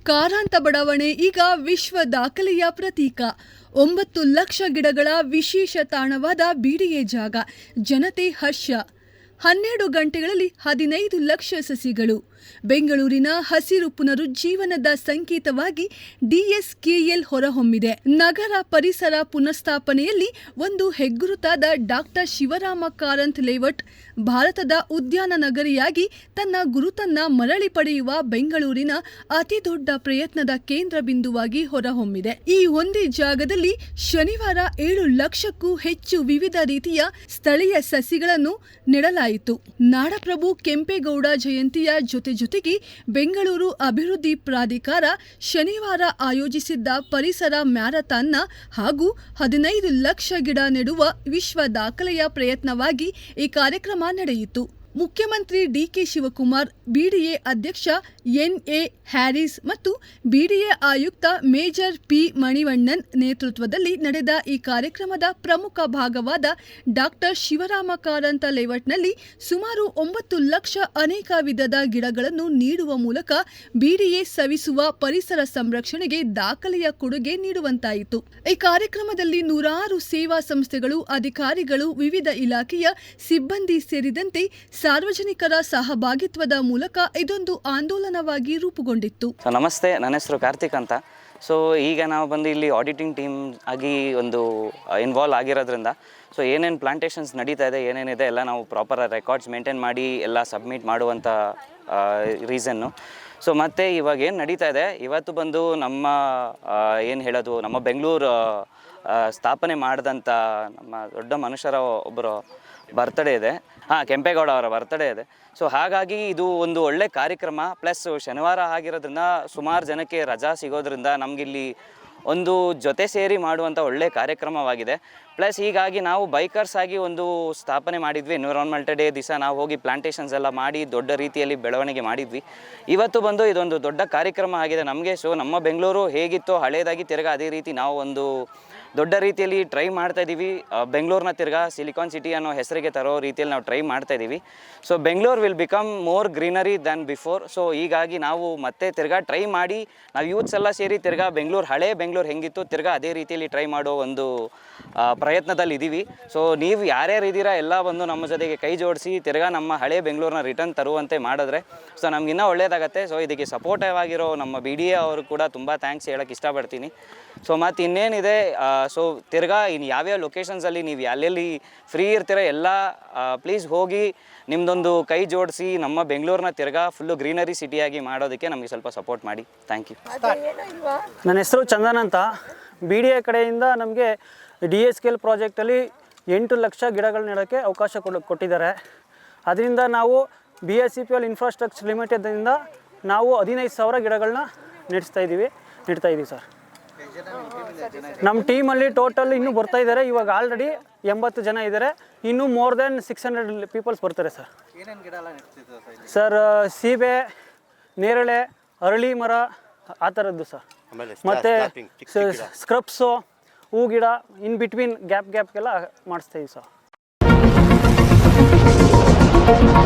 ಕಾರಂತ ಬಡಾವಣೆ ಈಗ ವಿಶ್ವ ದಾಖಲೆಯ ಪ್ರತೀಕ. 9 ಲಕ್ಷ ಗಿಡಗಳ ವಿಶೇಷ ತಾಣವಾದ ಬಿಡಿಎ ಜಾಗ. ಜನತೆ ಹರ್ಷ. 12 ಗಂಟೆಗಳಲ್ಲಿ 15 ಲಕ್ಷ ಸಸಿಗಳು. ಬೆಂಗಳೂರಿನ ಹಸಿರು ಪುನರುಜ್ಜೀವನದ ಸಂಕೇತವಾಗಿ ಡಿಎಸ್ಕೆಎಲ್ ಹೊರಹೊಮ್ಮಿದೆ. ನಗರ ಪರಿಸರ ಪುನಃಸ್ಥಾಪನೆಯಲ್ಲಿ ಒಂದು ಹೆಗ್ಗುರುತಾದ ಡಾಕ್ಟರ್ ಶಿವರಾಮ ಕಾರಂತ್ ಲೇಔಟ್ ಭಾರತದ ಉದ್ಯಾನ ನಗರಿಯಾಗಿ ತನ್ನ ಗುರುತನ್ನ ಮರಳಿ ಪಡೆಯುವ ಬೆಂಗಳೂರಿನ ಅತಿದೊಡ್ಡ ಪ್ರಯತ್ನದ ಕೇಂದ್ರ ಬಿಂದುವಾಗಿ ಹೊರಹೊಮ್ಮಿದೆ. ಈ ಒಂದೇ ಜಾಗದಲ್ಲಿ ಶನಿವಾರ 7 ಲಕ್ಷಕ್ಕೂ ಹೆಚ್ಚು ವಿವಿಧ ರೀತಿಯ ಸ್ಥಳೀಯ ಸಸಿಗಳನ್ನು ನೆಡಲಾಯಿತು. ನಾಡಪ್ರಭು ಕೆಂಪೇಗೌಡ ಜಯಂತಿಯ ಜೊತೆಗೆ ಬೆಂಗಳೂರು ಅಭಿವೃದ್ಧಿ ಪ್ರಾಧಿಕಾರ ಶನಿವಾರ ಆಯೋಜಿಸಿದ್ದ ಪರಿಸರ ಮ್ಯಾರಥಾನ್ನ ಹಾಗೂ 15 ಲಕ್ಷ ಗಿಡ ನೆಡುವ ವಿಶ್ವ ದಾಖಲೆಯ ಪ್ರಯತ್ನವಾಗಿ ಈ ಕಾರ್ಯಕ್ರಮ ನಡೆಯಿತು. ಮುಖ್ಯಮಂತ್ರಿ ಡಿಕೆ ಶಿವಕುಮಾರ್, ಬಿಡಿಎ ಅಧ್ಯಕ್ಷ ಎನ್ಎ ಹ್ಯಾರಿಸ್ ಮತ್ತು ಬಿಡಿಎ ಆಯುಕ್ತ ಮೇಜರ್ ಪಿ ಮಣಿವಣ್ಣನ್ ನೇತೃತ್ವದಲ್ಲಿ ನಡೆದ ಈ ಕಾರ್ಯಕ್ರಮದ ಪ್ರಮುಖ ಭಾಗವಾದ ಡಾಕ್ಟರ್ ಶಿವರಾಮ ಕಾರಂತ ಲೇಔಟ್ನಲ್ಲಿ ಸುಮಾರು 9 ಲಕ್ಷ ಅನೇಕ ವಿಧದ ಗಿಡಗಳನ್ನು ನೀಡುವ ಮೂಲಕ ಬಿಡಿಎ ಸವಿಸುವ ಪರಿಸರ ಸಂರಕ್ಷಣೆಗೆ ದಾಖಲೆಯ ಕೊಡುಗೆ ನೀಡುವಂತಾಯಿತು. ಈ ಕಾರ್ಯಕ್ರಮದಲ್ಲಿ ನೂರಾರು ಸೇವಾ ಸಂಸ್ಥೆಗಳು, ಅಧಿಕಾರಿಗಳು, ವಿವಿಧ ಇಲಾಖೆಯ ಸಿಬ್ಬಂದಿ ಸೇರಿದಂತೆ ಸಾರ್ವಜನಿಕರ ಸಹಭಾಗಿತ್ವದ ಮೂಲಕ ಇದೊಂದು ಆಂದೋಲನವಾಗಿ ರೂಪುಗೊಂಡಿತ್ತು. ನಮಸ್ತೆ, ನನ್ನ ಹೆಸರು ಕಾರ್ತಿಕ್ ಅಂತ. ಈಗ ನಾವು ಬಂದು ಇಲ್ಲಿ ಆಡಿಟಿಂಗ್ ಟೀಮ್ ಆಗಿ ಒಂದು ಇನ್ವಾಲ್ವ್ ಆಗಿರೋದ್ರಿಂದ ಏನೇನು ಪ್ಲಾಂಟೇಷನ್ಸ್ ನಡೀತಾ ಇದೆ, ಏನೇನಿದೆ ಎಲ್ಲ ನಾವು ಪ್ರಾಪರ್ ರೆಕಾರ್ಡ್ಸ್ ಮೇಂಟೈನ್ ಮಾಡಿ ಎಲ್ಲ ಸಬ್ಮಿಟ್ ಮಾಡುವಂಥ ರೀಸನ್ನು. ಮತ್ತು ಇವಾಗ ಏನು ನಡೀತಾ ಇದೆ, ಇವತ್ತು ಬಂದು ನಮ್ಮ ನಮ್ಮ ಬೆಂಗಳೂರು ಸ್ಥಾಪನೆ ಮಾಡಿದಂಥ ನಮ್ಮ ದೊಡ್ಡ ಮನುಷ್ಯರ ಒಬ್ಬರು ಬರ್ತ್ಡೇ ಇದೆ. ಕೆಂಪೇಗೌಡ ಅವರ ಬರ್ತ್ಡೇ ಇದೆ. ಹಾಗಾಗಿ ಇದು ಒಂದು ಒಳ್ಳೆ ಕಾರ್ಯಕ್ರಮ. ಪ್ಲಸ್ ಶನಿವಾರ ಆಗಿರೋದ್ರಿಂದ ಸುಮಾರು ಜನಕ್ಕೆ ರಜಾ ಸಿಗೋದ್ರಿಂದ ನಮಗಿಲ್ಲಿ ಒಂದು ಜೊತೆ ಸೇರಿ ಮಾಡುವಂಥ ಒಳ್ಳೆ ಕಾರ್ಯಕ್ರಮವಾಗಿದೆ. ಪ್ಲಸ್ ಹೀಗಾಗಿ ನಾವು ಬೈಕರ್ಸ್ ಆಗಿ ಒಂದು ಸ್ಥಾಪನೆ ಮಾಡಿದ್ವಿ. ಎನ್ವಿರಾನ್ಮೆಂಟಲ್ ಡೇ ದಿವಸ ನಾವು ಹೋಗಿ ಪ್ಲಾಂಟೇಷನ್ಸ್ ಎಲ್ಲ ಮಾಡಿ ದೊಡ್ಡ ರೀತಿಯಲ್ಲಿ ಬೆಳವಣಿಗೆ ಮಾಡಿದ್ವಿ. ಇವತ್ತು ಬಂದು ಇದೊಂದು ದೊಡ್ಡ ಕಾರ್ಯಕ್ರಮ ಆಗಿದೆ ನಮಗೆ. ನಮ್ಮ ಬೆಂಗಳೂರು ಹೇಗಿತ್ತೋ ಹಳೇದಾಗಿ ತಿರ್ಗಾ ಅದೇ ರೀತಿ ನಾವು ಒಂದು ದೊಡ್ಡ ರೀತಿಯಲ್ಲಿ ಟ್ರೈ ಮಾಡ್ತಾಯಿದ್ದೀವಿ. ಬೆಂಗಳೂರನ್ನ ತಿರ್ಗಾ ಸಿಲಿಕಾನ್ ಸಿಟಿ ಅನ್ನೋ ಹೆಸರಿಗೆ ತರೋ ರೀತಿಯಲ್ಲಿ ನಾವು ಟ್ರೈ ಮಾಡ್ತಾಯಿದ್ದೀವಿ. Bengaluru will become more greenery than before. ಹೀಗಾಗಿ ನಾವು ಮತ್ತೆ ತಿರ್ಗಾ ಟ್ರೈ ಮಾಡಿ ನಾವು ಯೂತ್ಸ್ ಎಲ್ಲ ಸೇರಿ ತಿರ್ಗಾ ಹಳೆ ಬೆಂಗಳೂರು ಹೆಂಗಿತ್ತು ತಿರ್ಗಾ ಅದೇ ರೀತಿಯಲ್ಲಿ ಟ್ರೈ ಮಾಡೋ ಒಂದು ಪ್ರಯತ್ನದಲ್ಲಿ ಇದ್ದೀವಿ. ನೀವು ಯಾರ್ಯಾರು ಇದ್ದೀರಾ ಎಲ್ಲ ಬಂದು ನಮ್ಮ ಜೊತೆಗೆ ಕೈ ಜೋಡಿಸಿ ತಿರ್ಗಾ ನಮ್ಮ ಹಳೆ ಬೆಂಗಳೂರನ್ನ ರಿಟರ್ನ್ ತರುವಂತೆ ಮಾಡಿದ್ರೆ ನಮಗಿನ್ನೂ ಒಳ್ಳೆಯದಾಗತ್ತೆ. ಇದಕ್ಕೆ ಸಪೋರ್ಟಿವ್ ಆಗಿರೋ ನಮ್ಮ ಬಿಡಿಎ ಅವರು ಕೂಡ ತುಂಬ ಥ್ಯಾಂಕ್ಸ್ ಹೇಳೋಕ್ಕೆ ಇಷ್ಟಪಡ್ತೀನಿ. ಮತ್ತು ಇನ್ನೇನಿದೆ, ತಿರ್ಗಾ ಇನ್ನು ಯಾವ್ಯಾವ ಲೊಕೇಶನ್ಸಲ್ಲಿ ನೀವು ಎಲ್ಲೆಲ್ಲಿ ಫ್ರೀ ಇರ್ತೀರ ಎಲ್ಲ ಪ್ಲೀಸ್ ಹೋಗಿ ನಿಮ್ಮದೊಂದು ಕೈ ಜೋಡಿಸಿ ನಮ್ಮ ಬೆಂಗಳೂರನ್ನ ತಿರ್ಗಾ ಫುಲ್ಲು ಗ್ರೀನರಿ ಸಿಟಿಯಾಗಿ ಮಾಡೋದಕ್ಕೆ ನಮಗೆ ಸ್ವಲ್ಪ ಸಪೋರ್ಟ್ ಮಾಡಿ. Thank you. ನನ್ನ ಹೆಸರು ಚಂದನ್ ಅಂತ. ಬಿಡಿಎ ಕಡೆಯಿಂದ ನಮಗೆ DSKL ಪ್ರಾಜೆಕ್ಟಲ್ಲಿ 8 ಲಕ್ಷ ಗಿಡಗಳು ನೆಡೋಕ್ಕೆ ಅವಕಾಶ ಕೊಟ್ಟಿದ್ದಾರೆ. ಅದರಿಂದ ನಾವು BSEPL ಇನ್ಫ್ರಾಸ್ಟ್ರಕ್ಚರ್ ಲಿಮಿಟೆಡ್ದಿಂದ ನಾವು 15,000 ಗಿಡಗಳನ್ನ ನೆಡ್ತಾ ಇದ್ದೀವಿ ಸರ್. ನಮ್ಮ ಟೀಮಲ್ಲಿ ಟೋಟಲ್ ಇನ್ನೂ ಬರ್ತಾ ಇದ್ದಾರೆ. ಇವಾಗ ಆಲ್ರೆಡಿ 80 ಜನ ಇದ್ದಾರೆ. ಇನ್ನೂ ಮೋರ್ ದೆನ್ 600 ಪೀಪಲ್ಸ್ ಬರ್ತಾರೆ ಸರ್. ಸರ್ ಸೀಬೆ, ನೇರಳೆ, ಅರಳಿ ಮರ ಆ ಥರದ್ದು ಸರ್. ಮತ್ತು ಸ್ಕ್ರಬ್ಸು, ಹೂ ಗಿಡ, ಇನ್ ಬಿಟ್ವೀನ್ ಗ್ಯಾಪ್ಗೆಲ್ಲ ಮಾಡಿಸ್ತೀವಿ ಸರ್.